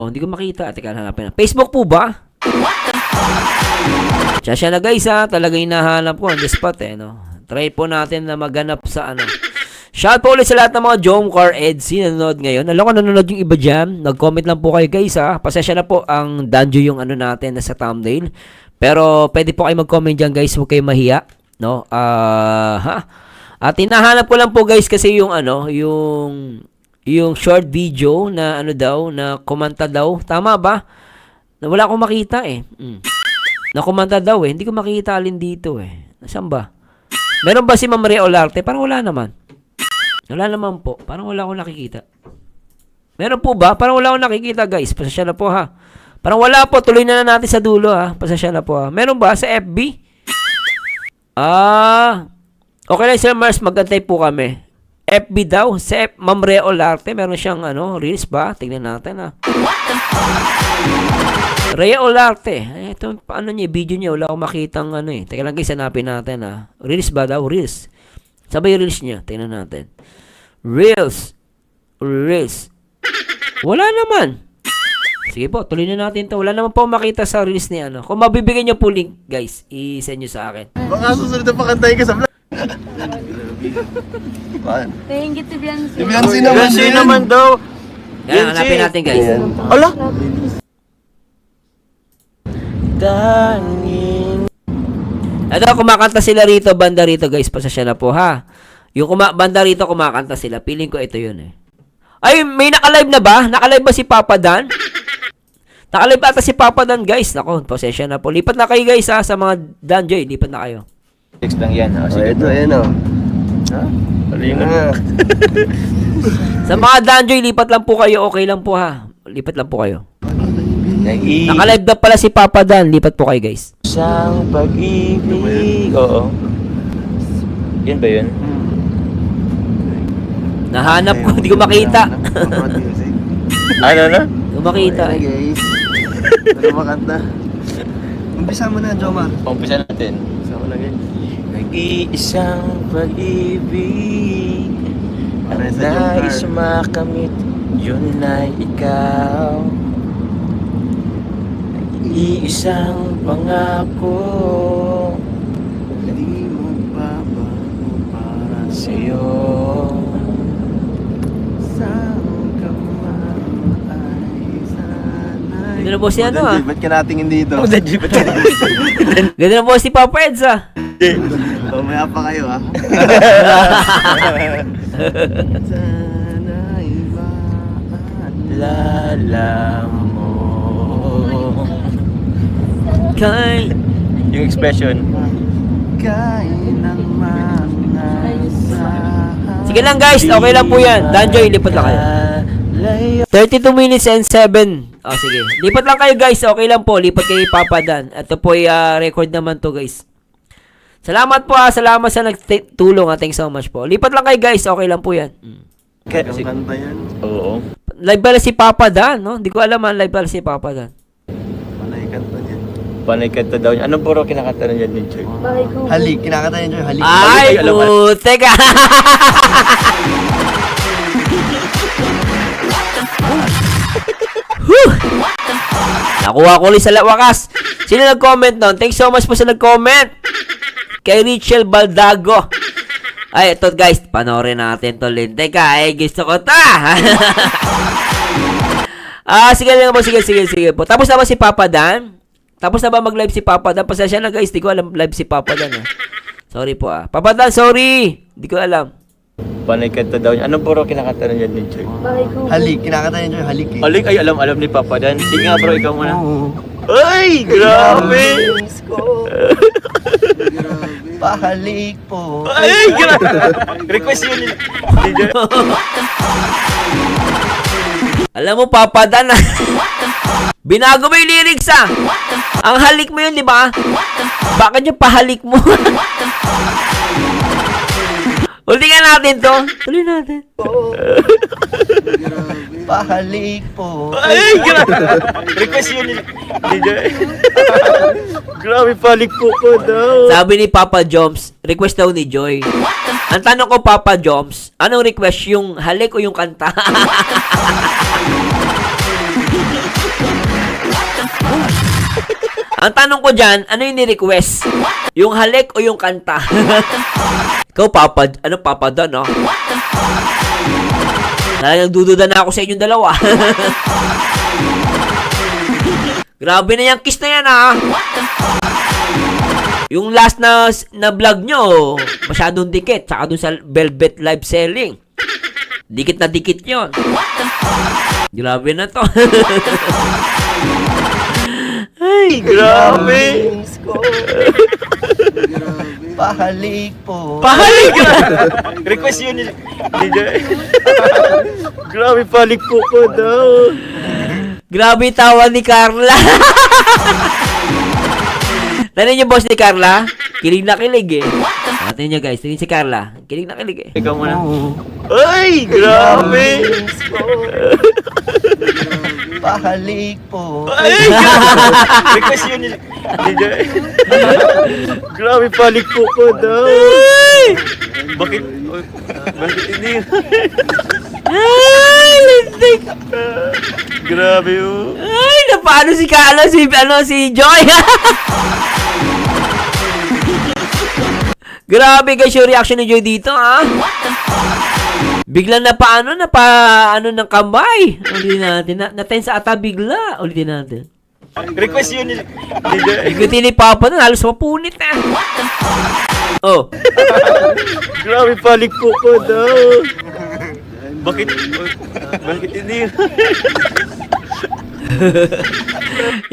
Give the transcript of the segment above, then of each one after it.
Oh, hindi ko makita. Teka, hanapin na. Facebook po ba? Siya na guys ha. Talagang hinahanap ko on the spot eh. No? Try po natin na maganap sa ano. Shout po ulit sa lahat ng mga Jomcar Edsy nanonood ngayon. Alam ko nanonood yung iba dyan. Nag-comment lang po kayo guys ha. Pasensya na po ang danjo yung ano natin na sa thumbnail. Pero pwede po kayo mag-comment dyan guys. Huwag kayo mahiya. No? At hinahanap ko lang po guys kasi yung ano, yung short video na ano daw, na kumanta daw. Tama ba? Na wala akong makita eh. Na kumanta daw eh. Hindi ko makita alin dito eh. Nasaan ba? Meron ba si Ma'am Rhea Olarte? Parang wala naman. Wala naman po. Parang wala akong nakikita. Meron po ba? Parang wala akong nakikita guys. Pasensya na po ha. Parang wala po. Tuloy na natin sa dulo ha. Pasensya na po ha. Meron ba sa FB? Okay lang Sir Mars. Magantay po kami. FB daw, sa Ma'am Rhea Olarte, meron siyang ano, reels ba? Tingnan natin ha. Rhea Olarte. Ito, paano niya, video niya, wala akong makitang ano eh. Teka lang guys, hanapin natin ha. Reels ba daw? Reels. Sabay reels niya, tingnan natin. Reels. Reels. Wala naman. Sige po, tuloy na natin to. Wala naman po makita sa reels ni ano. Kung mabibigyan niyo po link, guys, i-send niyo sa akin. Baka susunod na pakantayin ka sa vlog. Thank you to Beyonce. Si Beyonce naman. Beyonce naman daw. Yan, hanapin natin guys. Ala? Dangin. Ito, kumakanta sila rito, banda rito guys. Pasasya na po ha. Yung banda rito, kumakanta sila. Feeling ko ito yun eh. Ay, may naka-live na ba? Naka-live ba si Papa Dan? Naka-live ata si Papa Dan guys. Nako, pasensya na po. Lipat na kayo guys ha, sa mga Danjoy. Lipat na kayo. Text lang yan. Oh, ito, ayan o. Ha? Palingan. Sa mga Danjoy, lipat lang po kayo. Okay lang po ha. Lipat lang po kayo. Naka-live na pala si Papa Dan. Lipat po kayo guys. Isang pag-ibig. Oo. Yan ba yun? Nahanap ko, hindi ko makita. Ano na? Hindi ko makita eh. Guys. Ano makanta? Umpisa mo na, Jomar. Umpisa natin. Umpisa mo na, guys. Nag-iisang pag-ibig Para ang sa Jomar. nais makamit, yun ay ikaw. Nag-iisang pangako Hindi mo babago para sa'yo. Saan ka man ay sanay. Ganda na po si ano ah. Ba't ka natingin dito? Ganda na po si Papa Eds ah. Mamaya pa kayo ah. Sana'y Lala mo. Kay... Yung expression. Kain ng mga asahan. Sige lang guys, okay lang po yan. Danjoy, lipat lang kayo. 32 minutes and 7. Oh, sige. Lipat lang kayo guys, okay lang po. Lipat kayo Papa Dan. Ito po ay record naman to guys. Salamat po salamat sa nagtulong Thanks so much po. Lipat lang kayo guys, okay lang po yan. Ang kanta yan. Oo. Live pala si Papa Dan, no? Hindi ko alam live pala si Papa Dan. Malay kanta niya. Panay kanta daw niya. Anong puro kinakanta na niya din, Choy? Bakit ko? Halik, kinakanta niya dyan, halik. Ay, alam mo. putek ka. Nakuha ko ulit sa wakas. Sino nag-comment nun? Thanks so much po sa nag-comment. Kay Richel Baldago. Ay, ito guys, panoorin natin to Lin. Teka, gusto ko ta. Sige lang po, sige po. Tapos na ba si Papa Dan? Tapos na ba mag-live si Papa Dan? Pasensya na guys, di ko alam live si Papa Dan. Sorry po Papa Dan, sorry. Di ko alam. Panay kanta daw niya. Anong puro kinakanta na niya din, Choy? Bakit ko? Halik, kinakanta niya dyan, halik eh. Alik, ay alam ni Papa Dan. Sige nga bro, ikaw muna. Oo. Ay, grabe! Miss ko. Pahalik po. Ay, grabe! Request yun. Alam mo, Papa Dan, binago mo yung lyrics Ang halik mo yun, di ba? Bakit yung pahalik mo? Ulitin natin to. Tuloy natin. Pahalik po. Ay, grabe! Request yun. Grabe, palik po ko daw. Sabi ni Papa Joms, request daw ni Joy. Ang tanong ko, Papa Joms, anong request? Yung halik o yung kanta? Ang tanong ko dyan, ano yung ni-request? Yung halik o yung kanta? Ikaw, Papa Don, no? Talagang dududa na ako sa inyong dalawa. Grabe na yung kiss na yan, ha? Yung last na vlog nyo, masyadong dikit. Tsaka dun sa Velvet Live Selling. Dikit na dikit yon. Grabe na to. Ay, grabe. Miss ko. Pahalik po. Pahalik! Request yun ni Joy. Grabe, palik po ko daw. Grabe tawa ni Carla. Narinig niyo boss ni Carla? Kilig na kilig eh. Tingnan niyo guys, tingnan si Carla. Kilig na kilig eh. Ikaw muna. Ay, grabe. Miss ko. Pahalik po. Ay, request yun ni Joy. Grabe, palik po ko daw. Bakit? Bakit hindi? Ay, lintik. Grabe oh. Ay, napaano si Carla, si Joy. Grabe guys yung reaction ni Joy dito, ha? Biglang ano ng kamay. Ulitin natin. Na-tense ata bigla. Ulitin natin. Request yun ni Joy. Igutin ni Papa na, halos mapunit na. Oh. Grabe, palik po ko daw. Bakit? Bakit hindi?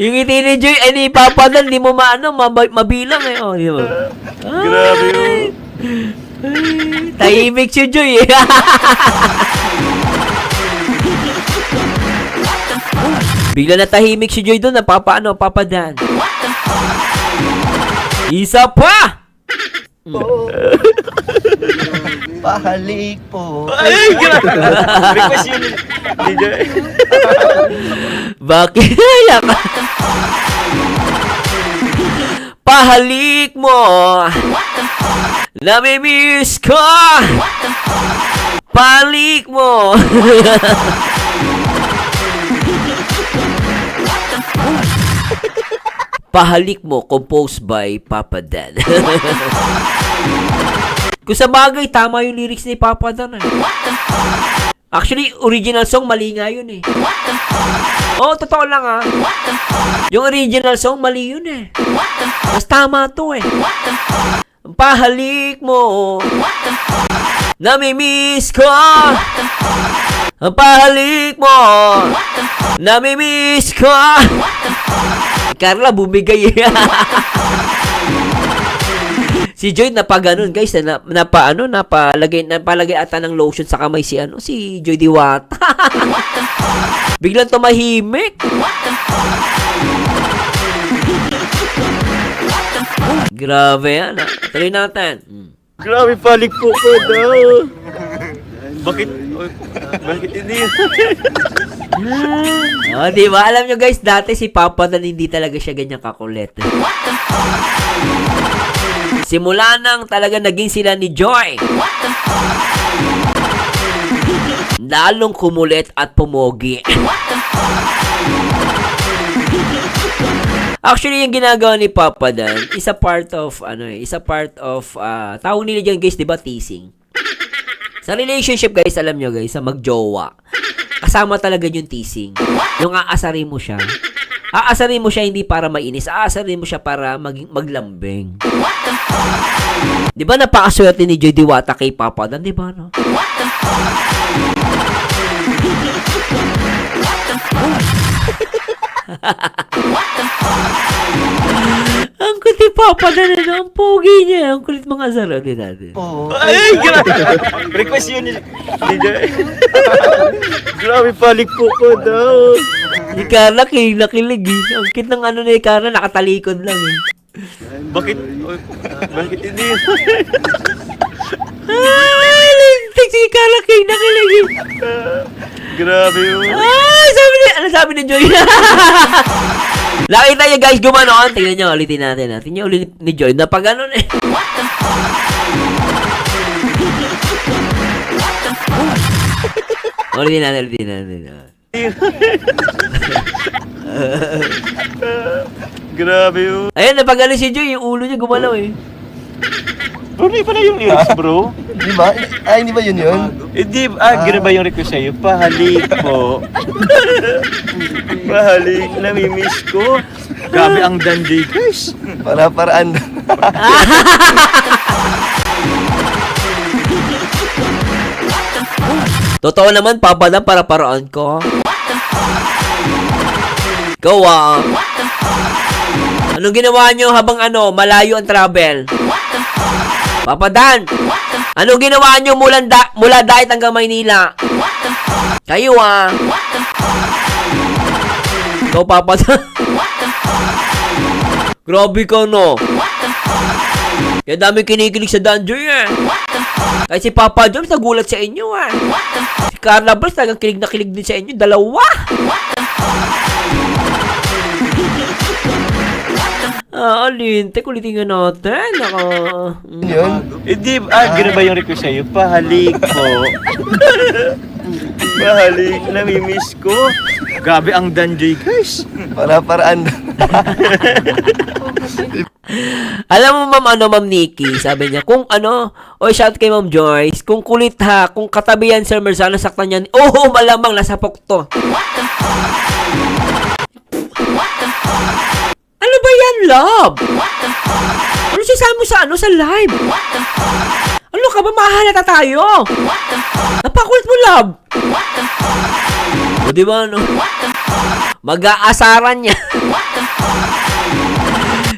Yung ngiti ni Joy, ay ni Papa na, hindi mo mabilang eh. Oh, di ba? Grabe oh. Ay, tahimik si Joy eh. Bigla na tahimik si Joy doon, papadan. Isa pa! Pahalik po. Ay, grabe. Request yun ni Joy. Bakit kaya ka? Pahalik mo. Namimiss ko. Pahalik mo. Pahalik mo, composed by Papa Dan. Kung sa bagay, tama yung lyrics ni Papa Dan. Eh. Actually, original song, mali nga yun eh. Oo, totoo lang ah. Yung original song, mali yun eh. Mas tama to eh. Pahalik mo. Namimiss ko. Pahalik mo. Namimiss ko. Carla, bumigay. Si Joy napaganon guys, napalagay ata ng lotion sa kamay si Joy Diwata. Biglang tumahimik. Grabe yan. Tuloy natin. Grabe, palik po ko daw. Bakit? Bakit hindi? Oh, di ba? Alam nyo guys, dati si Papa na hindi talaga siya ganyan kakulit. Simula nang talaga naging sila ni Joy. Lalong kumulit at pumogi. Actually, yung ginagawa ni Papa Dan, isa part of tawag nila dyan guys, di ba, teasing. Sa relationship guys, alam nyo guys, sa magjowa, kasama talaga yung teasing. Yung aasarin mo siya. Aasarin mo siya hindi para mainis, aasarin mo siya para maglambing. Di ba napakaswerte ni Joy Diwata kay Papa Dan, di ba, no? Ang kulit ni Papa Dan, ang pogi niya, ang kulit mga asar din natin. Ay, grabe. Request yun ni Joy. Grabe, palik po ko daw. Si Carla, kilig eh. Ang cute ng ni Carla, nakatalikod lang eh. Bakit? Bakit hindi? Ay, lintik si Carla, kilig eh. Grabe oh. Ay, ano sabi ni Joy? Nakita niyo guys, gumanon. Tingnan niyo, ulitin natin. Tingnan niyo ulit ni Joy, napaganon eh. Ulitin natin. Grabe yun. Ayun, napagaling si Joy, yung ulo niya gumalaw eh. Bro, hindi pala yung lyrics, bro. Di ba? Ay, hindi ba yun yun? Hindi, gano'n ba yung request sa'yo? Pahalik po. Pahalik, namimiss ko. Grabe ang dandy, guys. Para-paraan. Totoo naman, papadam para paraan ko. Ikaw anong ginawa nyo habang malayo ang travel? Papadan, anong ginawa nyo mula Dait hanggang Maynila? Kayo Ikaw, Papadan. Grabe ka, no? Kaya dami kinikilig sa Danjoy Kahit si Papa Joms nagulat sa inyo Si Carla Bars talagang kilig na kilig din sa inyo. Dalawa. Alinte, kulitin nga natin. Yun? Hindi, gano'n ba yung request sa'yo? Pahalik po. Pahalik, namimiss ko. Grabe ang dandy, guys. Para-paraan. Alam mo, Ma'am Nikki, sabi niya, kung shout kay Ma'am Joyce, kung kulit kung katabi yan, Sir Merzano, saktan yan, malamang nasapok to. Ano ba yan, love? Ano sisama mo sa live? Ano ka ba, mahalata tayo? Napakulit mo, love. O, di ba, mag-aasaran niya.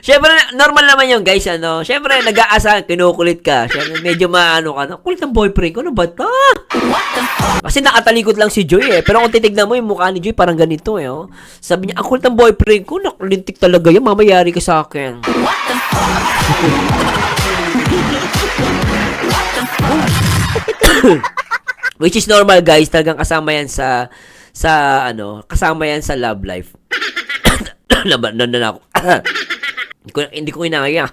Siyempre, normal naman yun, guys, Siyempre, nag-aasa, kinukulit ka. Siyempre, medyo kulit ng boyfriend ko, ano ba ito? Kasi nakatalikod lang si Joy, Pero kung titignan mo, yung mukha ni Joy, parang ganito, Sabi niya, ang kulit ng boyfriend ko, nakulintik talaga yun, mamayari ka sa akin. Which is normal, guys, talagang kasama yan kasama yan sa love life. Laban na ako. Hindi ko inaya.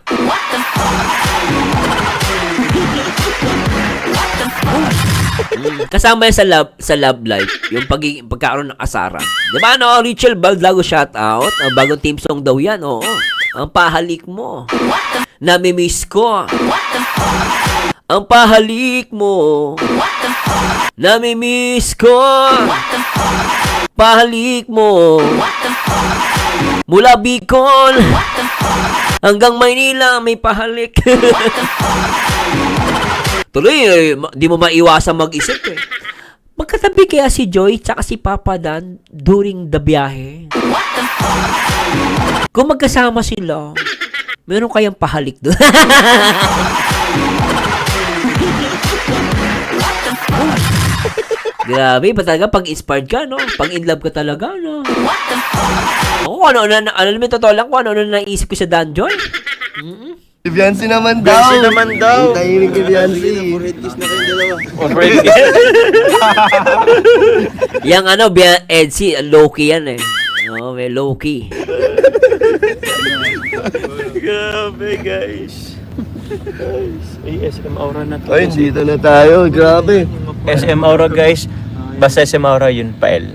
Kasama yan sa love life, yung pagkakaroon ng asaran. Diba, Rachel Baldago shoutout. Bagong team song daw yan, oo. Ang pahalik mo. Namimiss ko. Ang pahalik mo. Namimiss ko. Pahalik mo. Mula Bicol hanggang Maynila may pahalik. Tuloy, di mo maiwasan mag-isip Magkatabi kaya si Joy tsaka si Papa Dan during the biyahe? Kung magkasama sila, meron kayang pahalik doon. Grabe, ba talaga pag-inspired ka, Pag in love ka talaga, Alam mo, totoo lang kung ano naisip ko sa Danjoy. Si Beyonce naman daw. Beyonce naman daw. Tahimik kay Beyonce. Yang Edsy, low-key yan may low-key. Grabe, guys. SM Aura na to. Ay, dito na tayo. Grabe. SM Aura, guys. Basta SM Aura yun, Pael.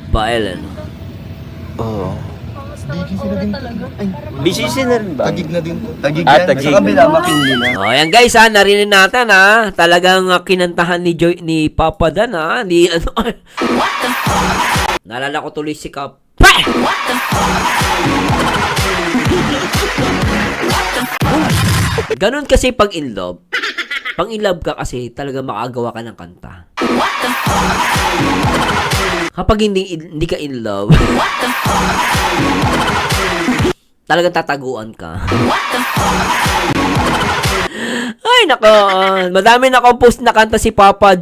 Pael, Oo. BCC na rin ba? Tagig na din. Tagig Ah, yan. Tagig. Sa kabila, makinli na. Ayan guys narinig natin talagang kinantahan ni Papa Dan Naalala ko tuloy si Kap. Ganun kasi pag in love. Pag in love ka kasi talaga makagawa ka ng kanta. Kapag hindi ka in love, talagang tataguan ka. Ay, nako. Madami na-compose na kanta si Papa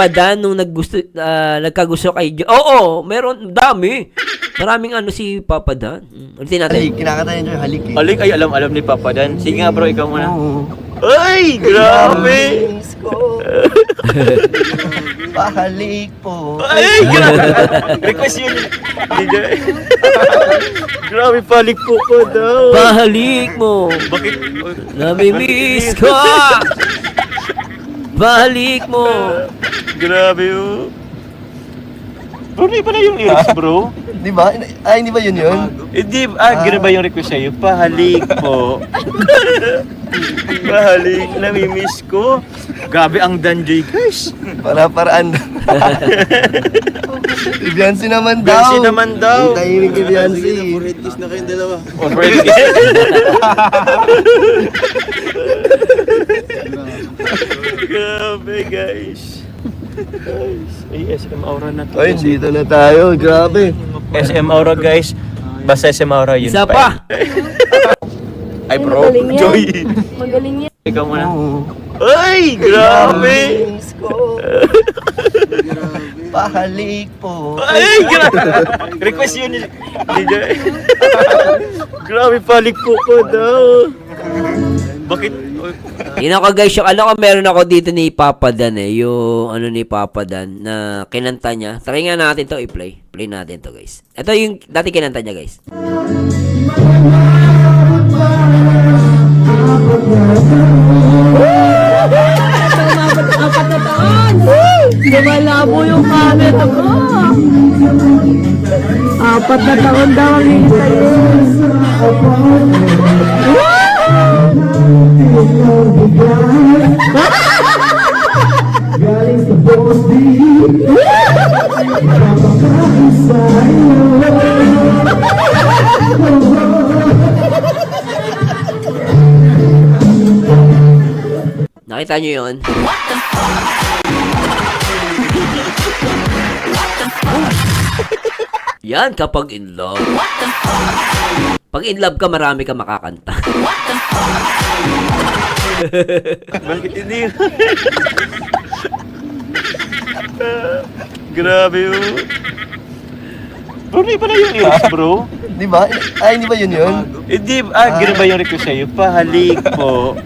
Dan nung nagkagusto kay Jo. Oo, meron. Dami. Maraming si Papa Dan. Ulitin natin. Halik. Kinakanta niya yung halik Alik ay alam ni Papa Dan. Sige nga bro, ikaw muna. Oo. Ay, grabe! Miss ko. Pahalik po. Ay, grabe! Request yun. Grabe, palik po ko daw. Bahalik mo. Bakit? Namimiss ko. Bahalik mo. Grabe oh. Bro, di ba na yung lyrics, bro? Di ba? Ay, hindi ba yun yun? Hindi, gano'n ba yung request sa'yo? Pahalik po. Pahalik, namimiss ko. Gabi ang danjoy, guys. Para-paraan. Si Beyonce naman daw. Beyonce naman daw. Ang tahimik ni Beyonce. na kayong dalawa. Already. Grabe, guys. Ay, SM Aura na to. Ay, dito na tayo. Grabe. SM Aura, guys. Basta SM Aura yun. Isa pa. Ay, bro. Magaling yan. Joy. Magaling yan. Ikaw muna. Ay, grabe. Miss ko. Pahalik po. Ay, grabe. Request yun ni Joy. Grabe, palik po ko daw. Bakit? Yun ako guys, yung alam ko meron ako dito ni Papa Dan yung ano ni Papa Dan na kinanta niya. Try nga natin to i-play. Play natin to guys. Ito yung dati kinanta niya guys. Apat na taon. Lumalabo yung camera ko. Apat na taon daw ang hintayin. Nakita niyo yun? Yan kapag in love. Pag in love ka, marami ka makakanta. Bakit hindi? Grabe yun. Bro, di ba na yung lyrics, bro? Di ba? Ay, hindi ba yun yun? Hindi, gano'n ba yung request sa'yo? Pahalik po.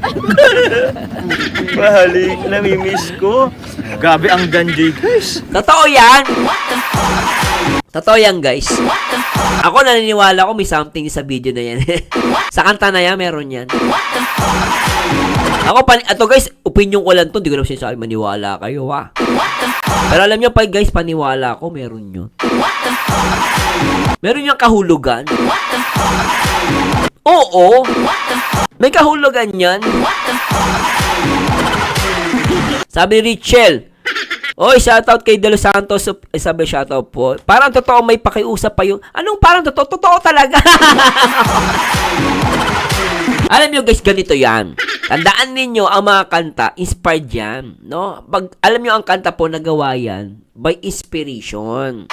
Pahalik, namimiss ko. Gabi ang danjoy, guys. Totoo yan! Totoo yan guys. Ako naniniwala ko may something sa video na yan. Sa kanta na yan, meron yan. Ako, ato guys, opinion ko lang to. Hindi ko naman sinasabi maniwala kayo ha. Pero alam nyo pa guys, paniwala ko, meron yun. Meron yung kahulugan. Oo. May kahulugan yan. Sabi ni Richel, oy, shoutout kay De Los Santos. Sabi shoutout po. Parang totoo may pakiusap pa yung... Anong parang totoo? Totoo talaga. Alam nyo guys, ganito yan. Tandaan ninyo, ang mga kanta, inspired yan. No? Pag alam nyo ang kanta po, nagawa yan by inspiration.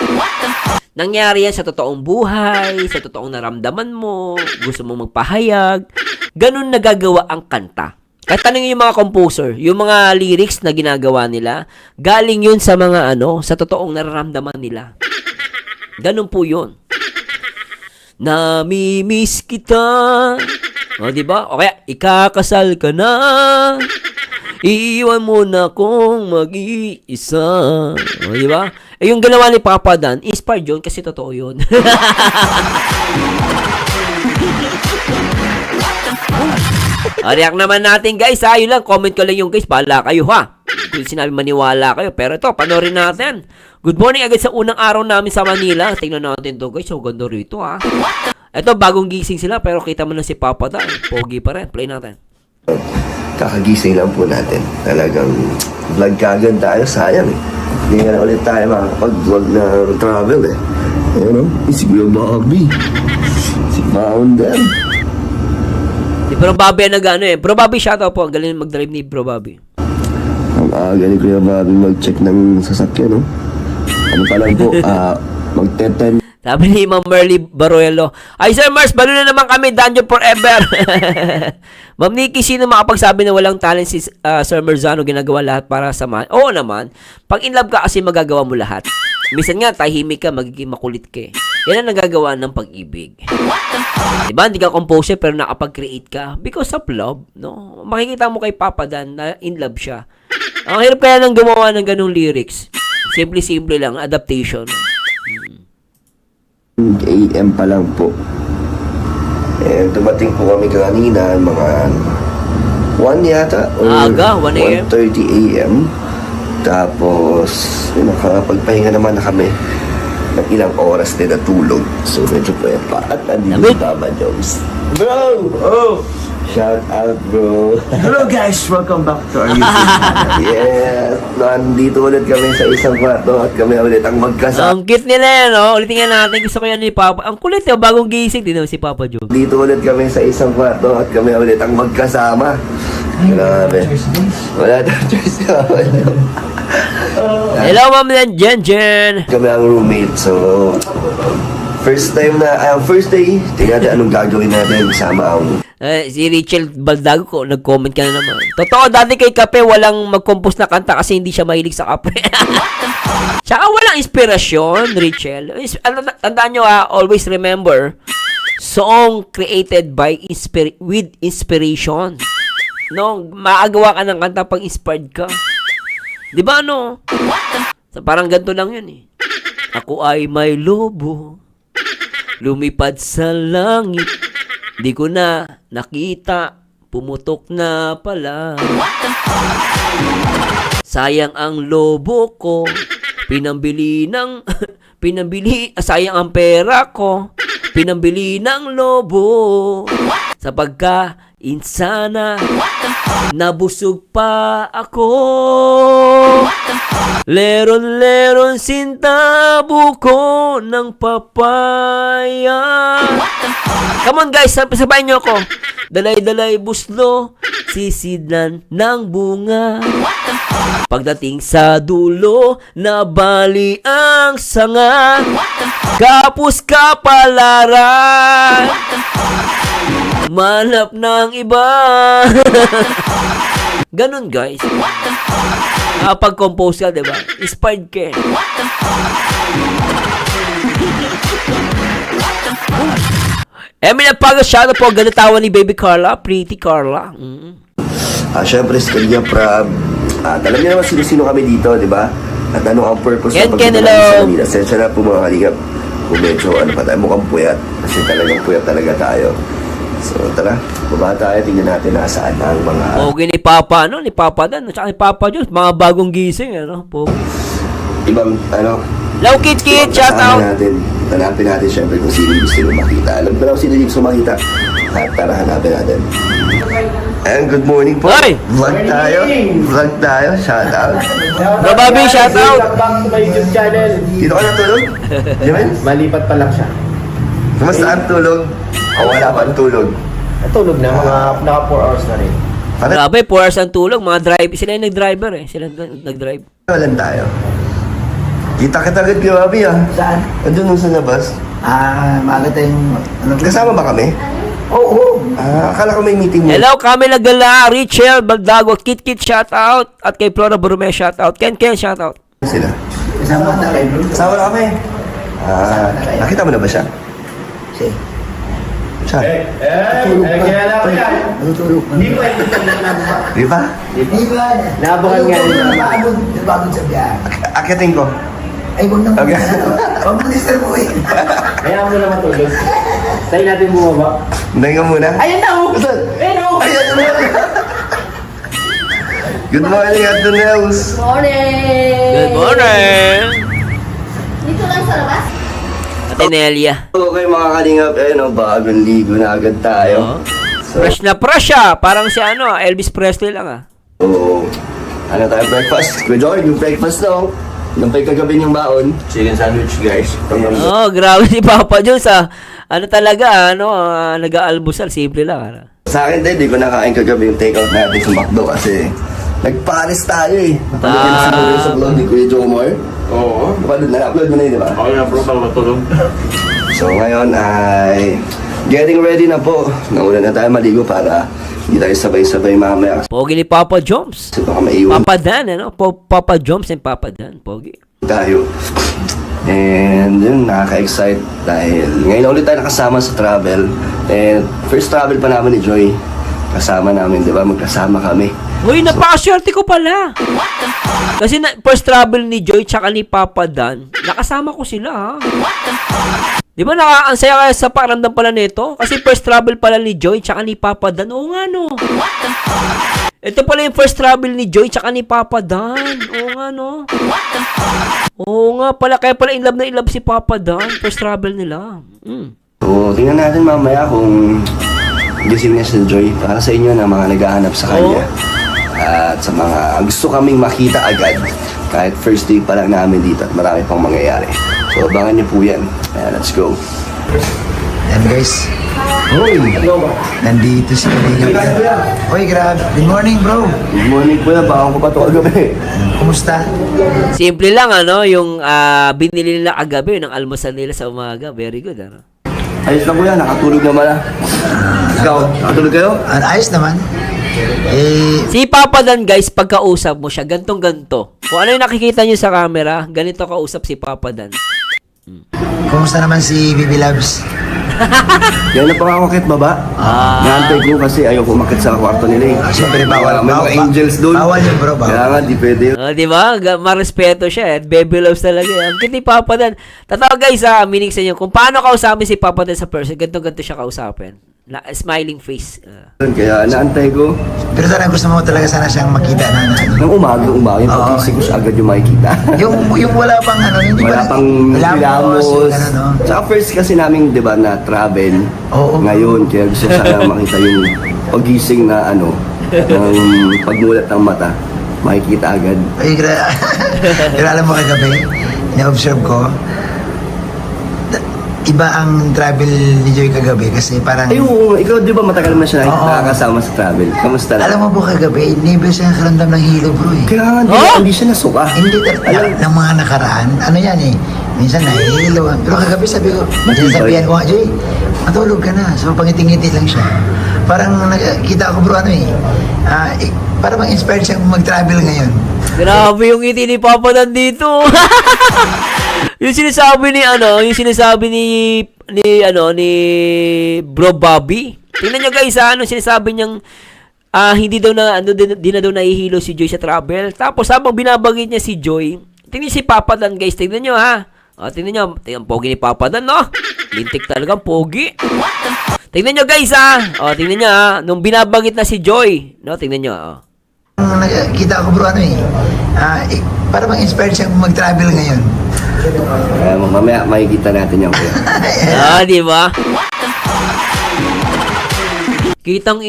Nangyari yan sa totoong buhay, sa totoong naramdaman mo, gusto mo magpahayag. Ganun nagagawa ang kanta. Kahit tanongin yung mga composer, yung mga lyrics na ginagawa nila, galing yun sa mga sa totoong nararamdaman nila. Ganun po yun. Namimiss kita. O, diba? O kaya, ikakasal ka na. Iiwan mo na kong mag-iisa. O, diba? Eh, yung ginawa ni Papa Dan, inspired yun kasi totoo yun. React naman natin guys ha. Yun lang, comment ko lang yung guys. Bahala kayo ha. Kung sinabi maniwala kayo. Pero ito, panoorin natin. Good morning agad sa unang araw namin sa Manila. Tingnan natin to guys. So, ganda rito ha. Ito, bagong gising sila. Pero kita mo na si Papa Dan. Pogi pa rin. Play natin. Kakagising lang po natin. Talagang vlog kagad tayo. Sayang eh. Hindi nga na ulit tayo makakapag-vlog na travel eh. Ayun o. Si Kuya Bobby. Si Founder. Si Bro Bobby nag-ano eh. Bro Bobby, shoutout po. Ang galing mag-drive ni Bro Bobby. Ang aga ni Kuya Bobby mag-check ng sasakyan, no? Ano pa lang po, mag-10 Sabi ni Ma'am Merly Baruelo, ay Sir Mars, balo na naman kami, Dungeon Forever. Ma'am Nikki, sino makapagsabi na walang talent si Sir Marzano, ginagawa lahat para sa Oo naman, pag in love ka kasi magagawa mo lahat. Minsan nga, tahimik ka, magiging makulit ka. Yan ang nagagawa ng pag-ibig. Diba? Hindi ka composer pero nakapag-create ka because of love, no? Makikita mo kay Papa Dan na in love siya. Ang hirap kaya nang gumawa ng ganung lyrics. Simple-simple lang, adaptation. AM pa lang po. Eh, dumating po kami kanina, mga 1 yata. Or Aga, 1 a.m.? 1:30 AM. Tapos, nakapagpahinga naman na kami. ng ilang oras din na tulog. So medyo pwede pa. At andito si Papa Jones. Bro! Oh! Shout out, bro. Hello guys, welcome back to our YouTube channel. Yes! Nandito ulit kami sa isang kwarto at kami ulit ang magkasama. Ang cute nila yan, no? Ulitin nga natin. Gusto ko yan ni Papa. Ang kulit, yung bagong gising. Tignan mo si Papa Joe. Dito ulit kami sa isang kwarto at kami ulit ang magkasama. Grabe. Wala tayong choice si Papa Joe. Hello, Ma'am Jen Jen. Kami ang roommate, so first day, tingnan natin anong gagawin natin kasama ang Si Rachel Baldago ko, nag-comment ka na naman. Totoo, dati kay Kape, walang mag-compose na kanta kasi hindi siya mahilig sa kape. Tsaka walang inspirasyon, Rachel. Tandaan nyo always remember, song created by with inspiration. No, maagawa ka ng kanta pag inspired ka. Di ba, no? So, parang ganito lang yun, eh. Ako ay may lobo, lumipad sa langit. Di ko na nakita, pumutok na pala. Sayang ang lobo ko, sayang ang pera ko, pinambili ng lobo. Sa pagka-insana, nabusog pa ako. Leron-leron sinta buko ng papaya. Come on guys, sabayin nyo ako. Dalay-dalay buslo, sisidlan ng bunga. Pagdating sa dulo, nabali ang sanga. Kapus kapalaran, manap ng iba. Ganun guys. Pag-compose ka, diba? Inspired ka. Emily Pago, shoutout po. Ganda tawa ni Baby Carla. Pretty Carla. syempre si Kanya Prab. Alam niyo naman sino-sino kami dito, di ba? At ano ang purpose Ken, ng Ken, pagpunta hello. namin sa Manila. Sensya na po mga kalingap. Kung medyo pa tayo, mukhang puyat. Kasi talagang puyat talaga tayo. So tara, baba tayo. Tingnan natin nasaan ang mga Okay ni Papa, ano? Ni Papa Dan. At saka ni Papa Diyos. Mga bagong gising, ano? ibang Hello, Kit Kit. Shoutout. natin. Hanapin natin syempre kung sino gusto nyo makita. Alam ko na kung sino gusto makita. At tara, hanapin natin. And good morning po. Hoy! Vlog tayo. Shout out. Bro Bobby, shoutout. Back to my YouTube channel. Dito ka natulog? Jamin? Malipat pa lang siya. Kumusta ang tulog? O wala pa ang tulog? Natulog na, naka 4 hours na rin. Grabe, 4 hours ang tulog. Mga drive. Sila yung nag-driver eh. Sila nag-drive. Walan tayo. Kita-kita agad kay Bobby ah. Saan? Andun sa labas. Maaga tayong... Kasama ba kami? Oo. Akala ko may meeting mo. Hello, Camila Gala, Rachel Baldago, Kit Kit, shoutout. At kay Flora Borome, shoutout. Ken, shoutout. Sila. Kasama na kayo. Kasama na kami. Nakita mo na ba siya? Kasi, Siya? Kilala ko yan. natutulog. Hindi ko ito Di ba? Di ba? Naabangan nga nila. Nabagod sa biyahe. Akitin ko. Ay, huwag na Okay. Huwag mo disturb mo eh. Kaya mo na matulog. Tayo natin bumaba. Hintayin ka muna. Ayan na oh! Saan? Ayan oh! Ayan na. Good morning, Anton Nels. Morning! Good morning! Dito lang sa labas? Ate Nelia. Okay mga kalingap, bagong ligo na agad tayo. So, Fresh na fresh ah. Parang si Elvis Presley lang ah. ano tayo breakfast? Kuya Joy, yung breakfast no? Nampay kagabi yung baon. Chicken sandwich guys. Oh, grabe si Papa Jones ah. Ano talaga, nag-aalmusal, simple lang. Ano. Sa akin din, di ko nakain kagabi yung take-out natin sa McDo kasi nagpares tayo eh. Napanood na siguro sa vlog ni Kuya Jomar. Oo. Na-upload mo na yun, di ba? Okay na bro, para matulog. So ngayon ay getting ready na po. Nauna na tayo maligo para hindi tayo sabay-sabay mamaya Pogi ni Papa Jones. kasi baka maiwan Papa Dan, Papa Jones and Papa Dan. Pogi. tayo. And yun, nakaka-excite dahil ngayon ulit tayo nakasama sa travel. And first travel pa namin ni Joy. Kasama namin, di ba? Magkasama kami. Uy, napakaswerte ko pala. Kasi first travel ni Joy tsaka ni Papa Dan, nakasama ko sila ha. Di ba ang saya kaya sa pakiramdam pala nito? Kasi first travel pala ni Joy tsaka ni Papa Dan. Oo nga no. Ito pala yung first travel ni Joy tsaka ni Papa Dan. Oo nga no. Oo nga pala. Kaya pala in love na in love si Papa Dan. First travel nila. So, tingnan natin mamaya kung gising na si Joy para sa inyo na mga naghahanap sa kanya. At sa mga gusto kaming makita agad kahit first day pa lang namin dito at marami pang mangyayari. So, abangan niyo po yan. Ayan, let's go. Yan guys. Hoy! Nandito si Kalingap. Hoy, grabe. Good morning, bro. Good morning po na. Baka ko pa ito kagabi. Kumusta? Simple lang ano. Yung binili nila kagabi ng almusal nila sa umaga. Very good ano. Ayos lang po yan. Nakatulog naman na. Ikaw, nakatulog kayo? Ayos naman. Si Papa Dan guys, pagkausap mo siya, gantong-ganto. Kung ano yung nakikita nyo sa camera, ganito kausap si Papa Dan. Kumusta naman si Bibi Labs? Yan na pangakakit baba. Naantay ko kasi ayaw ko umakit sa kwarto nila eh. Siyempre, bawal. May mga angels doon. Bawal yun, bro. Bawal. Kaya nga, di pwede. Di ba? Marespeto siya. At baby loves talaga. Ang cute ni Papa Dan. Tatawa guys meaning sa inyo, kung paano kausapin si Papa Dan sa person, ganito-ganto siya kausapin. Smiling face. Kaya naantay ko. Pero sana gusto mo talaga sana siyang makita na Nang umaga, yung pag-isip ko siya agad yung makikita. yung wala pang hindi Wala pang pilamos. yung ano, no? Tsaka first kasi namin, di ba, na travel. Oo. Ngayon, kaya gusto sana makita yung pagising na ano, ng pagmulat ng mata. Makikita agad. Ay, pero alam mo kagabi, na-observe ko, iba ang travel ni Joy kagabi kasi parang... Ay, oo, ikaw di ba matagal na siya Oo. nakakasama sa travel? Kamusta lang? Alam mo po kagabi, never siya nakaramdam ng hilo, bro eh. Kaya nga, hindi siya nasuka. Hindi ng mga nakaraan, ano yan eh, minsan nahihilo. Pero kagabi sabi ko, sinasabihan ko nga, Joy, matulog ka na. So pangiting-ngiti lang siya. Parang nakita ko bro, ano eh, parang inspired siyang mag-travel ngayon. Grabe yung ngiti ni Papa Dan dito. Yung sinasabi ni Bro Bobby. Tingnan niyo guys, sinasabi niyang hindi daw na di na daw nahihilo si Joy sa travel. Tapos habang binabagit niya si Joy, tingnan si Papa Dan guys, tingnan niyo ha. Tingnan niyo, ang pogi ni Papa Dan, no? Lintik talagang pogi. Tingnan niyo guys tingnan niyo nung binabagit na si Joy, no? Tingnan niyo Nakita ko bro, ano eh, parang inspired siyang mag-travel ngayon. Kaya mamaya makikita natin yung kuya. di ba? Kitang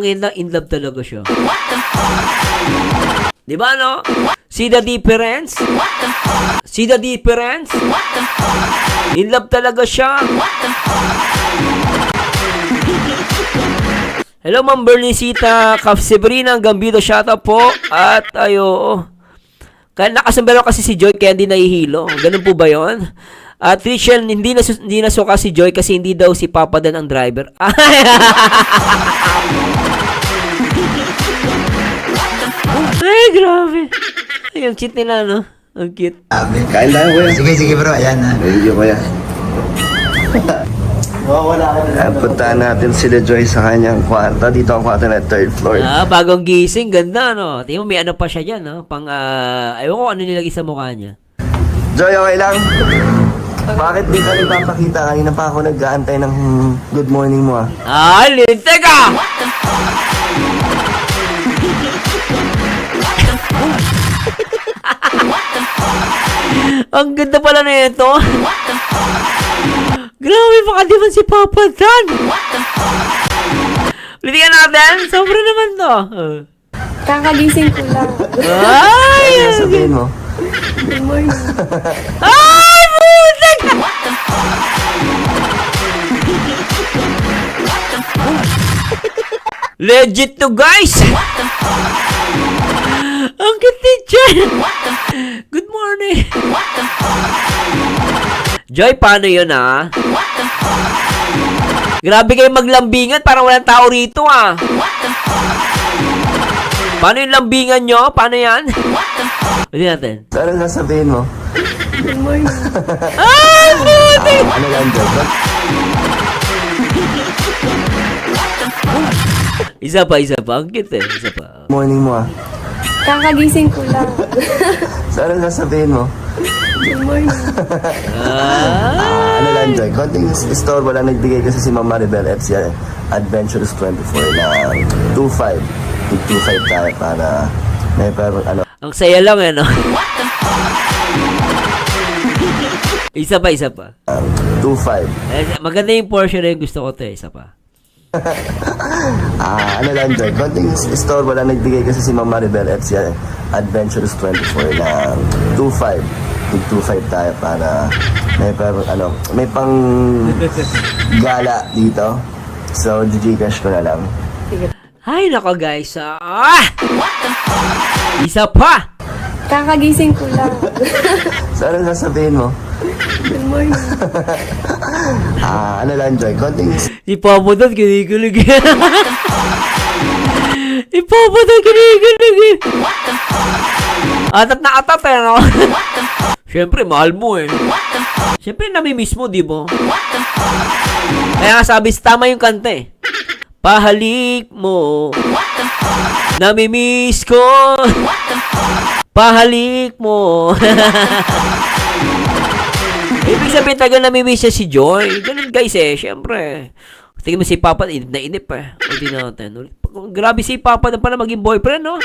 in love talaga siya. Di ba, no? See the difference? See the difference? In love talaga siya. Hello, Ma'am Bernicita Severina Gambito, shoutout po. At kaya nakasambero kasi si Joy kaya hindi nahihilo. Ganun po ba yun? At Rachel, hindi nasuka si Joy kasi hindi daw si Papa Dan ang driver. Ay, grabe. Ay, ang cute nila, no? Ang cute. Kain tayo kuya. Sige bro, ayan ha. Thank you kuya. Puntahan natin sila Joy sa kanyang kwarto. Dito ang kwarto na third floor. Bagong gising. Ganda, no? Tingnan mo, may ano pa siya dyan, no? Ayaw ko ano nilagay sa mukha niya. Joy, okay lang? Bakit di ka nagpapakita? Kanina pa ako nag-aantay ng good morning mo Lintik ka! Ang ganda pala na ito. Grabe, baka di man si Papa Dan. Litigan natin. Sobra naman to. Kakagising ko lang. Ay! Ano sabihin mo? Good morning. Ay! Putik! Legit to guys! Ang cute ni Joy! Good morning! Joy, paano yun Grabe kayo maglambingan, parang walang tao rito Paano yung lambingan nyo? Paano yan? Pwede natin. Ano sasabihin mo? Good morning. Ay! Putik! Ano lang Joy? Isa pa. Ang cute Isa pa. Morning mo Kakagising ko lang. Ano sasabihin mo? Ano lang, Joy? Konting store wala nagbigay kasi si Ma'am Maribel at si Adventurous 24 na 2.5. Tig 2.5 tayo para may parang ano. Ang saya lang eh, no? Isa pa. 2.5. Maganda yung portion na yung gusto ko to eh. Isa pa. Ano lang, Joy? Konting store wala nagbigay kasi si Ma'am Maribel at si Adventurous 24 na 2.5. Tig 2.5 tayo para may parang ano. May pang gala dito. So, Gcash ko na lang. Ay, nako guys. Isa pa. Kakagising ko lang. So, anong sasabihin mo? Good morning. Ano lang, Joy? Konting Si Papa doon, kinikilig. Si Papa doon, kinikilig. Atat na atat eh, no? Siyempre, mahal mo eh. Siyempre, namimiss mo, di ba? Kaya nga sabi, tama yung kanta eh. Pahalik mo. Namimiss ko. Pahalik mo. Ibig sabihin taga namimiss siya si Joy. Ganun guys eh, syempre. Tingnan mo si Papa, inip na inip eh. Ulit natin. Grabe si Papa na pala maging boyfriend, no?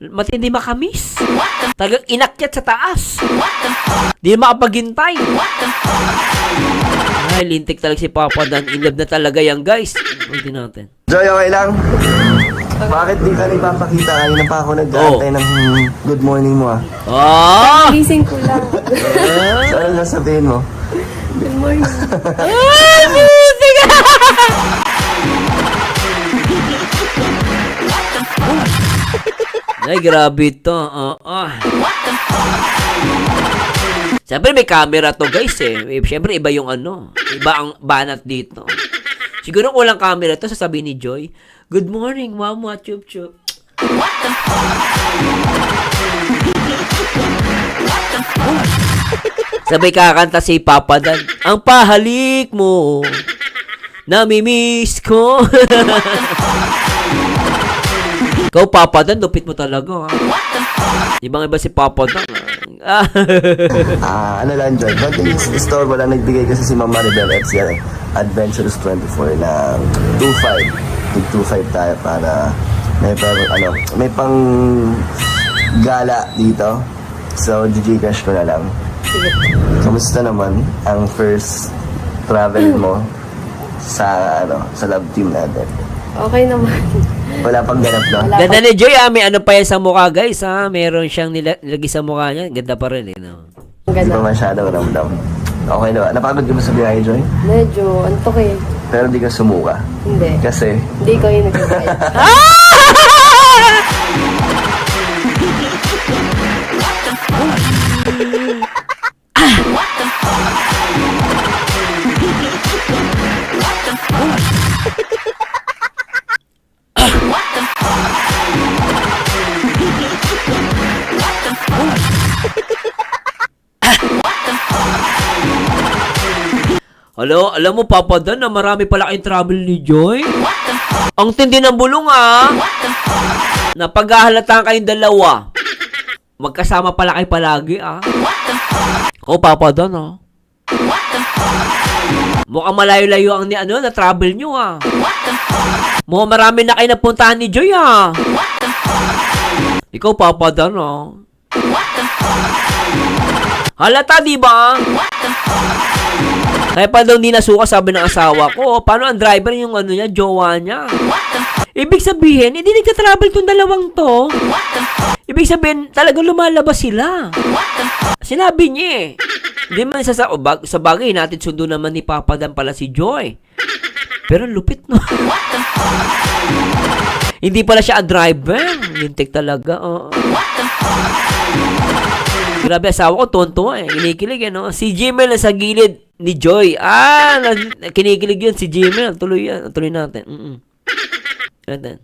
Matindi makamis. Tagang inakyat sa taas. Di makapaghintay. Ay, lintik talaga si Papa Dan. In love na talaga yan, guys. Ulit natin. Joy, okay lang? Bakit di ka nagpapakita? Kanina pa ako nag-aantay ng good morning mo Ah! Kakagising ko lang. So, anong sasabihin mo? Good morning. Ay, music! Ay, grabe ito. Siyempre may camera to guys eh. Siyempre iba yung ano. Iba ang banat dito. Siguro kung walang camera to, sasabihin ni Joy, good morning, mama, chup chup. Sabay kakanta si Papa Dan, ang pahalik mo, namimiss ko. Ikaw, Papa Dan, lupit mo talaga, ha? Ibang iba si Papa Dan, Ano lang, Joy? Konting store wala nagbigay kasi si Ma'am Maribel at si Adventurous 24 na 2.5. Tig 2.5 tayo para may parang ano. May pang gala dito. So, Gcash ko na lang. Kamusta naman ang first travel mo sa sa love team natin? Okay naman. Wala pang ganap, no? Ganda ni Joy, may ano pa yan sa mukha, guys, ha? Meron siyang nilagay sa mukha niya. Ganda pa rin, eh, no? Hindi Ganda. pa masyadong ramdam. Okay na ba? Napagod ka ba sa biyahe, Joy? Medyo antok eh. Pero di ka sumuka. Hindi. Kasi, Hindi ko yung nagkakaya. Hello, alam mo, Papa Dan, na marami pala kayong travel ni Joy? Ang tindi ng bulong, ah! Napaghahalata kayong dalawa. Magkasama pala kayo palagi, ah. Oh, Papa Dan, ah. Mukhang malayo-layo ang na travel nyo, ah. Mukhang marami na kayo napuntahan ni Joy, ah. Ikaw, Papa Dan, ah. Halata, di ba? Kaya pa daw hindi nasuka, sabi ng asawa ko. Paano ang driver yung ano niya, jowa niya? Ibig sabihin, hindi nagka-travel tong dalawang to. Ibig sabihin, talagang lumalabas sila. Sinabi niya eh. Hindi man sa bagay natin sundo naman ni Papa Dan pala si Joy. Pero lupit no. Hindi pala siya ang driver. Lintik talaga. Grabe, asawa ko, tonto eh. Kinikilig eh, no? Si Jimel na sa gilid ni Joy. Kinikilig yun si Jimel. Tuloy yan. Tuloy natin. Natin.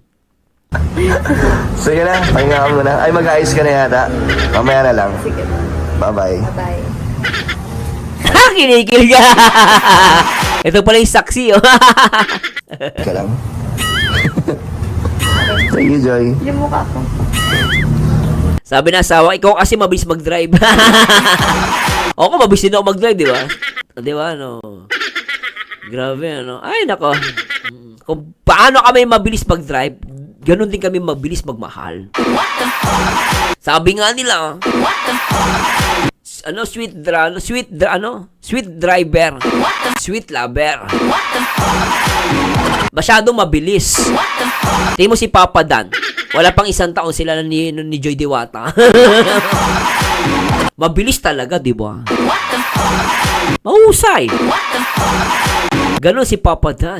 sige na, pahinga ka muna. Ay, mag-ayos ka na yata. Mamaya na lang. Sige. Bye-bye. Bye. Kinikilig. Ito pala yung saksi, oh. Ka lang. Thank you, Joy. Yung mukha ko. Sabi na asawa, ikaw kasi mabilis mag-drive. Ako, mabilis din ako mag-drive, di ba? Di ba, ano? Grabe, ano? Ay, nako. Kung paano kami mabilis mag-drive, ganun din kami mabilis magmahal. Sabi nga nila, ano, sweet driver, sweet lover. Masyadong mabilis. Tingin mo si Papa Dan, wala pang 1 taon sila ni Joy Diwata. Mabilis talaga, di ba? Mahusay. Ganon si Papa Dan.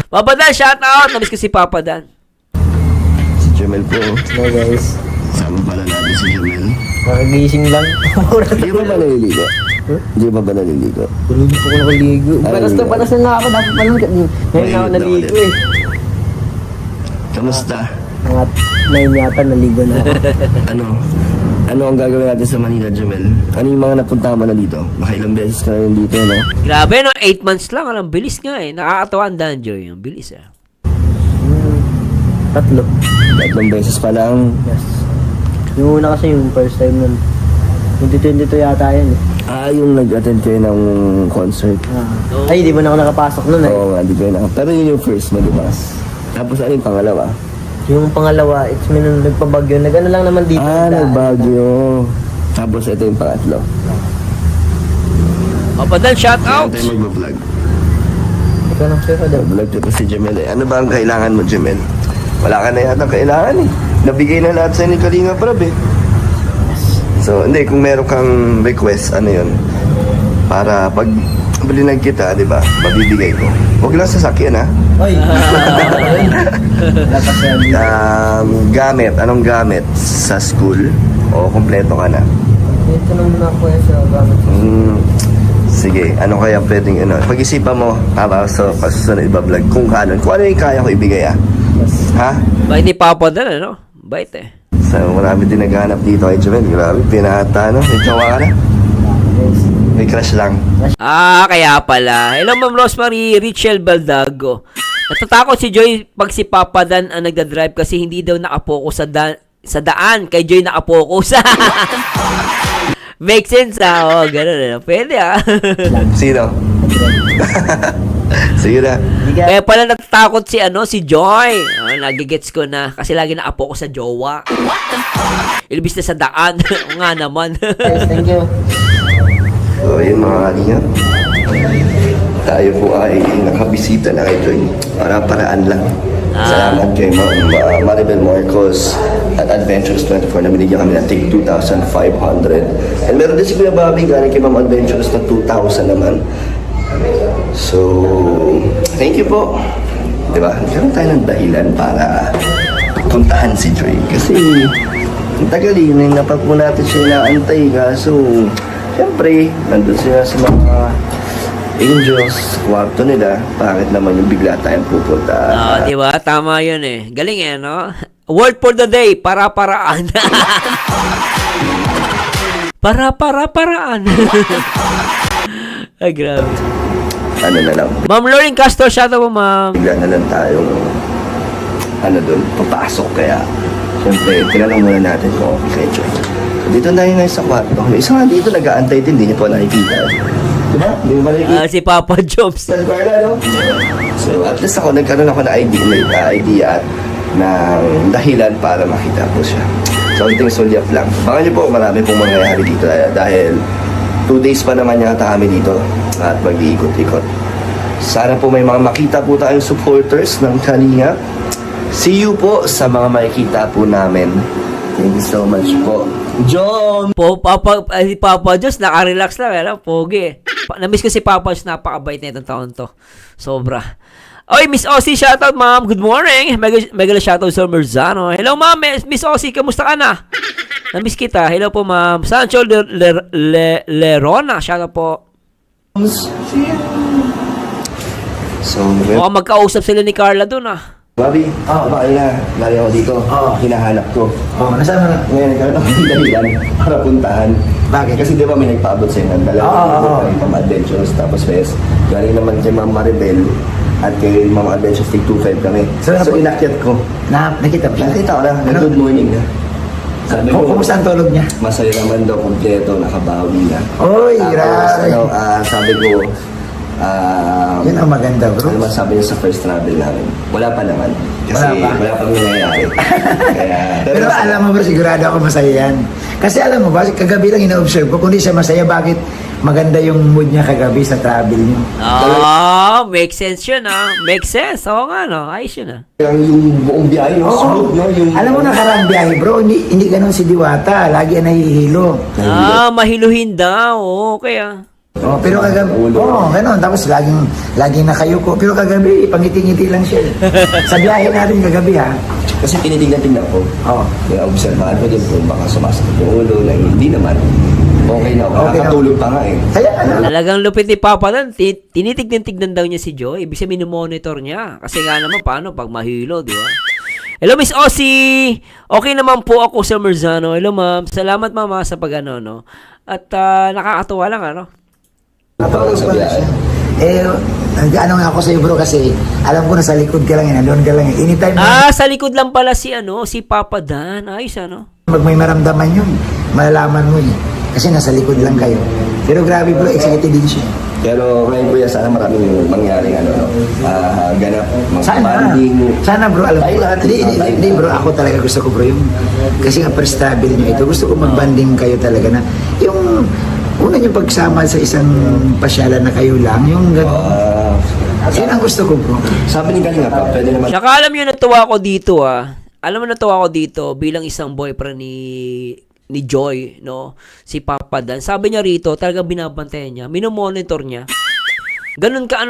Papa Dan, shout out. Namiss ko si Papa Dan. Si Jamel po. Hello guys. Sama pala natin si Jamel. Makagising lang. Hindi ba naliligo? Hindi ba naliligo? Tulog po ko nakaligo. Panas na nga ako. Dapat pa lang. Ngayon na ako naligo eh. Kamusta? Mga 9 yata naligo na ako. Ano ang gagawin natin sa Manila, Jamel? Ano yung mga napunta mo na dito? Nakailang beses ka na rin dito, no? Grabe, no? 8 months lang. Ang bilis nga eh. Nakakatawa ang Dan Joy. Ang bilis eh. 3. 3 beses pa lang. Yes. Yung una kasi yung first time nun. 2022 yata yan eh. Yung nag-attend kayo ng concert. Ay, di ba na ako nakapasok nun eh. Oo nga, di kayo na. Pero yun yung first mo, diba? Tapos ano yung pangalawa? Yung pangalawa, it's me nung nagpabagyo. Nag-ano lang naman dito. Nagbagyo. Tapos ito yung pangatlo. Papa Dan, shout out. Ano tayo mag-vlog? Ikaw nang sure daw. Vlog ko si Jamel eh. Ano ba ang kailangan mo, Jamel? Wala ka na yata kailangan eh. Nabigay na lahat sa'yo ni Kalinga Prab eh. So, hindi, kung meron kang request, ano yun? Para pag balinag kita, di ba? Mabibigay ko. Huwag lang sasakyan, ha? Ay! Lakas yan. Gamit. Anong gamit? Sa school? O kompleto ka na? Ito nang muna ako sa gamit. Sige, ano kaya pwedeng, pag-isipan mo, habang sa pasusunod iba-vlog, kung ano yung kaya ko ibigay, ha? Ha? Bait ni Papa Dan, ano? Bait eh. So, marami din naghahanap dito kay Jamel. Grabe, pinata, no? May jowa ka na? May crush lang. Kaya pala. Hello, Ma'am Rosemary Richel Baldago. Natatakot si Joy pag si Papa Dan ang nagdadrive kasi hindi daw nakapokus sa daan. Kay Joy nakapokus. Make sense, ah. Ganun. Pwede, ah. Sino? Sige na. Kaya pala natatakot si Joy. Nagigets ko na. Kasi lagi nakapokus sa jowa. Ilibis na sa daan. O nga naman. Guys, thank you. So, yun mga kalinga. Tayo po ay nakabisita na kay Joy. Para-paraan lang. Salamat kay Maribel Marcos at Adventures 24 na binigyan kami ng tig 2,500. And meron din si Kuya Bobby galing kay Ma'am Adventures na 2,000 naman. So, thank you po. Diba? Nagkaroon tayo ng dahilan para puntahan si Joy. Kasi, ang tagal yun, na po natin siya inaantay. Kaso, siyempre, nandun sila sa mga angels, kwarto nila. Bakit naman yung bigla tayong pupunta? Diba? Tama yun eh. Galing eh, no? Word for the day, para-paraan. Para-para-paraan. Ay, grabe. Ano na lang, Ma'am Lauren Castro, shout out po, ma'am. bigla na lang tayong doon, papasok. Kaya, siyempre, tinanong muna natin kung okay kay Joy. So, dito na yun sa kwarto. Yung isa nga dito, nag-aantay din, hindi niya po nakikita. Diba? Hindi mo ba nakikita? Si Papa Jobs. Sa Carla, no? So, at least ako, nagkaroon ako ng idea at ng dahilan para makita po siya. So, unting sulyap lang. Baka niyo po, marami pong mangyayari dito dahil 2 days pa naman yata kami dito at mag-iikot-ikot. Sana po may mga makita po tayong supporters ng Kalinga. See you po sa mga makikita po namin. Thank you so much po. John! Si Papa Jobs, naka-relax lang, ano? Pogi. Namiss ko si Papa Jobs, napakabait na itong taon to. Sobra. Oy, Miss Ossie, shoutout, ma'am. Good morning. Mega shoutout sa Merzano. Hello, ma'am. Miss Ossie, kamusta ka na? Namiss kita. Hello po, ma'am. Sancho Lerona, shoutout po. So, Mukhang magkausap sila ni Carla dun, ah. Bobby, baka na, lagi ako dito. Hinahanap ko. Oh, nasaan mo na? Ngayon, nagkaroon ako ng dahilan para puntahan. Bakit? Kasi di ba may nagpaabot sa'yo ng dalawa. Ma'am Adventures, tapos Wes. Galing naman kay Ma'am Maribel at kay Ma'am Adventures, take 2-5 kami. So, inakyat ko. Nakita mo siya? Nakita ko na, good morning na. Sabi ko, Kumusta ang tulog niya? masaya naman daw, kompleto, nakabawi na. Oy, Tapos, grabe. sabi ko, Yun ang maganda, bro. ano masabi niya sa first travel namin? Wala pa naman. Kasi Wala pa? wala pang nangyayari. Kaya, Pero alam mo bro, sigurado ako masaya yan. Kasi alam mo ba, kagabi lang ina-observe ko, kung di siya masaya, bakit maganda yung mood niya kagabi sa travel niyo? Make sense yun, Make sense. Oo nga, no? Ayos yun, yung buong biyahe, no? Sunod, no? Yung, Alam mo nakarang biyahe bro, hindi ganun si Diwata, lagi nahihilo. Mahiluhin daw. Okay, Oh, pero kagabi, ganun. Tapos laging nakayuko. Pero kagabi, pangiti-ngiti lang siya. Sa biyahe natin kagabi, ha? Kasi tinitignan ko. Oh. Kaya obserbahan ko din kung baka sumasakit yung ulo na hindi naman. Okay na, Okay na. nakakatulog pa nga eh. Kaya ano, Talagang lupit ni Papa doon. Tinitignan-tignan daw niya si Joy. Ibig sabihin, monitor niya. Kasi nga naman, paano pag mahilo, di ba? Hello, Miss Ossie! Okay naman po ako sa Merzano. Hello, ma'am. Salamat, mama, sa pag-ano, no? At nakakatuwa lang, ano? napakulog pala siya. Nag-ano nga ako sa'yo bro kasi alam ko nasa likod ka lang, nandun ka lang. Anytime Sa likod lang pala si Papa Dan. Ayos, pag may maramdaman yun, malalaman mo kasi nasa likod lang kayo. Pero grabe bro, excited din siya. Pero ngayon kuya, sana maraming mangyaring ganap, mga banding. Sana bro, alam Tayo mo. lahat. Hindi bro, ako talaga gusto ko bro yung, kasi nga first travel nyo ito, gusto ko mag-banding kayo talaga na, yung, una yung pagsama sa isang pasyalan na kayo lang, yung gano'n. Yan ang gusto ko bro. Sabi ni Kalinga pa, pwede naman. Tsaka alam nyo, natuwa ako dito, Alam mo, natuwa ako dito bilang isang boyfriend ni Joy, no? Si Papa Dan. Sabi niya rito, talagang binabantayan niya, minomonitor niya. Ganun ka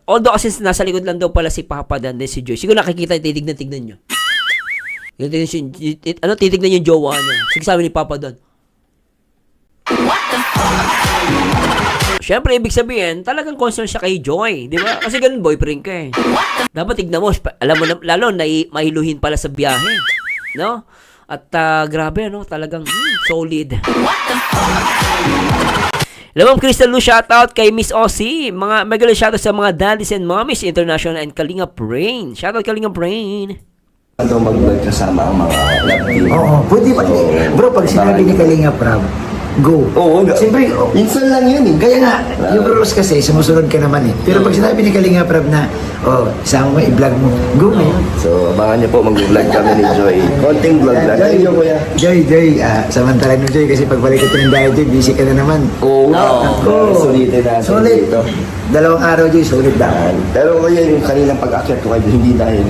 although kasi nasa likod lang daw pala si Papa Dan din si Joy. Siguro nakikita, titignan nyo. Titignan yung jowa niya. Sige, sabi ni Papa Dan. Siyempre, ibig sabihin, talagang concern siya kay Joy, di ba? Kasi ganun, boyfriend ka eh. Dapat tignan mo, alam mo na, lalo, mahiluhin pala sa biyahe, no? At grabe, talagang solid. Hello, Ma'am Crystal Lu, shoutout kay Miss Ossie. Megalo shoutout sa mga daddies and mommies, International and Kalinga Brain. Shoutout Kalinga Brain. Ito mag-vlog kasama ang mga love team. Oo, pwede ba? Bro, pag sinabi ni Kalinga Prab, go. Oo, Siyempre, minsan lang yun eh. kaya nga, yung rules kasi, sumusunod ka naman eh. Pero pag sinabi ni Kalinga Prab na, isama mo, i-vlog mo, go na yun. So, abangan niyo po, mag-vlog kami ni Joy. Konting vlog lang. Thank you, kuya. Joy, samantalan mo Joy, kasi pagbalik ko ng dahil Joy, busy ka na naman. Oo nga. Sulitin natin Sulit. dito. 2 araw Joy, sulit daan. Pero kuya, yung kaninang pag-akyat ko kayo, hindi dahil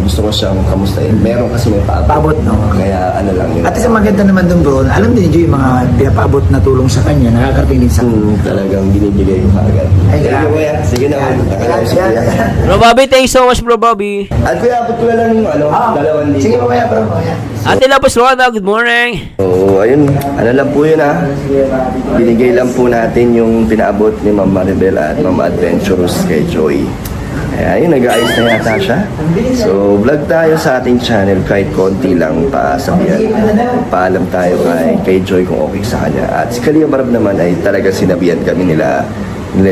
gusto ko siyang kamustahin. Meron kasi may paabot. Paabot, no? Kaya ano lang yun. At isang maganda naman doon bro, alam din ni Joy, yung mga pinapaabot na tulong sa kanya, nakakarating din sa Talagang binibigay ko agad. Ay, Thank you, grabe. kuya. Sige na, nakalaos si kuya. Bro Bobby, thank you so much, Bro Bobby. At kuya, abot ko na lang yung dalawang dito. Sige po kaya bro, kaya. Ate Lapos Roda, good morning. So, ayun, ano lang po yun Binigay lang po natin yung pinaabot ni Ma'am Maribel at Ma'am Adventures kay Joy. Kaya ayun, nag-aayos na yata siya. So, vlog tayo sa ating channel kahit konti lang pa sabihan. Paalam tayo kay Joy kung okay sa kanya. At si Kalinga Barab naman ay talaga sinabihan kami nila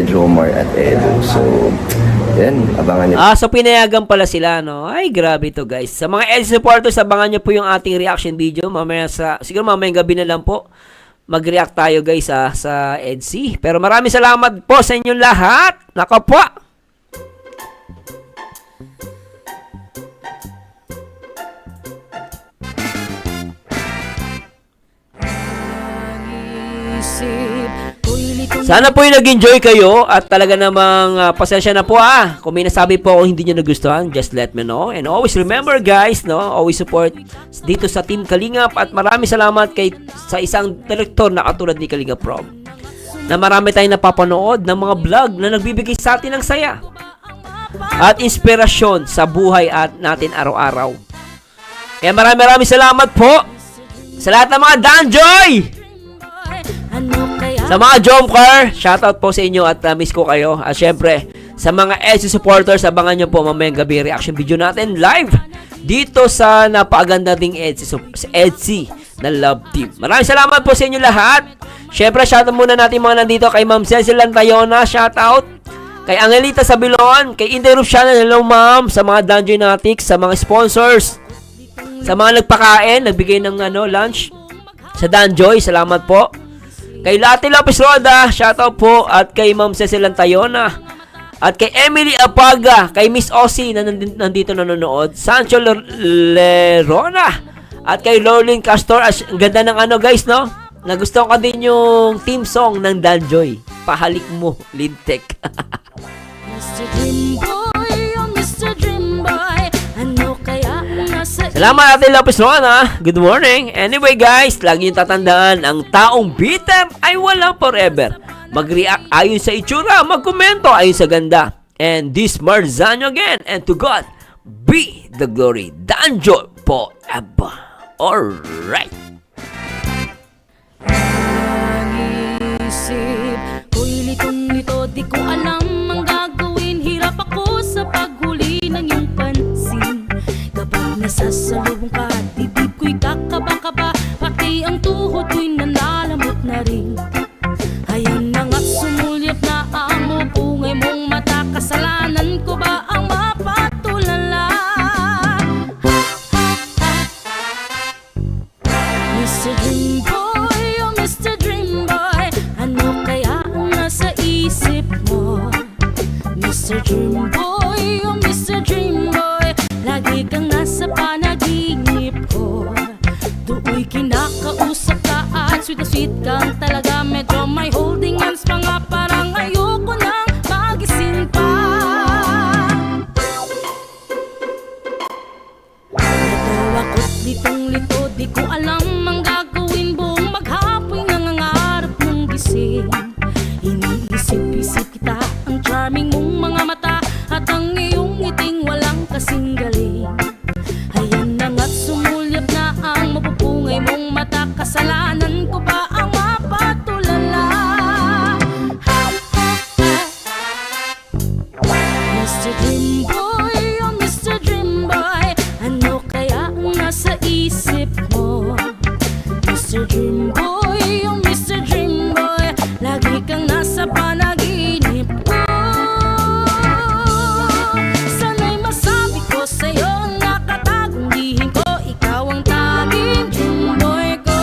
Jomar at Edo. So, yan, abangan niyo. So pinayagan pala sila, no? Ay, grabe to guys. Sa mga EDC supporters, abangan nyo po yung ating reaction video. Siguro mamayang gabi na lang po, mag-react tayo guys sa EDC. Pero maraming salamat po sa inyong lahat. Nako po! Sana po yung nag-enjoy kayo at talaga namang pasensya na po kung may nasabi po ako hindi nyo nagustuhan, just let me know. And always remember guys, no, always support dito sa Team Kalingap at maraming salamat sa isang direktor na katulad ni Kalingap Rob na marami tayong napapanood ng mga vlog na nagbibigay sa atin ng saya at inspirasyon sa buhay at natin araw-araw. Kaya maraming salamat po sa lahat ng mga Danjoy! Sa mga Jomcar, shoutout po sa inyo at miss ko kayo. At syempre, Sa mga EDSI supporters, abangan nyo po mamayang gabi reaction video natin live dito sa napakaganda ding EDSI na Love Team. Maraming salamat po sa inyo lahat. Syempre, shoutout muna natin mga nandito kay Ma'am Cecil Lantayona, shoutout. Kay Angelita Sabilon, kay Interrupt Channel, hello ma'am, sa mga Danjoy Natics, sa mga sponsors, sa mga nagpakain, nagbigay ng lunch sa Danjoy, salamat po. Kay Lati Lopez Roda, shoutout po, at kay Ma'am Cecil Lantayona, at kay Emily Apaga, kay Miss Ossie na nandito nanonood, Sancho Lerona, at kay Lorlin Castor. Ang ganda ng guys, no? Nagustuhan ko din yung theme song ng Danjoy. Pahalik mo, Lintek. Mr. Dream Boy, oh Mr. Dream Boy, ano kaya nasa Salamat Ate Lopez Rona. Good morning. Anyway guys, lagi yung tatandaan, ang taong bitter ay walang forever. Mag-react ayon sa itsura, magkomento ayon sa ganda. And this Marzano again, and to God be the glory. Danjoy forever. Alright. isip ko'y litong-lito, di ko alam ang gagawin. Hirap ako sa paghuli ng iyong pansin. Kapag nasasalubong ka, dibdib ko'y kakaba-kaba, pati ang tuhod ko'y nanalamot na rin. Ayan na nga't sumulyap na ang mupungay mong mata. Kasalanan ko ba ang mapatulala? Mr. Dream Boy, oh Mr. Dream Boy, ano kaya ang nasa isip mo? Mr. Dream Boy, oh Mr. Dream Boy, lagi kang nasa panaginip ko. Do'y kinakausap ka at sweet na sweet kang talaga. Medyo may holding hands pa nga, parang ayoko nang magising pa. Ito ako't litong-lito, di ko alam ang gagawin. Buong maghapon nangangarap ng gising. Iniisip-isip kita, ang charming mong mga mata, at ang iyong ngiting walang kasing galing. Ayan na nga't sumulyap na ang mapupungay mong mata. Kasalanan ko ba ang mapatulala? Mr. Dream Boy, oh Mr. Dream Boy, ano kaya ang nasa isip mo? Mr. Dream Boy, oh Mr. Dream Boy, lagi kang nasa panaginip ko. Sana'y masabi ko sa'yo, nakatagong lihim ko, ikaw ang tanging Dream Boy ko.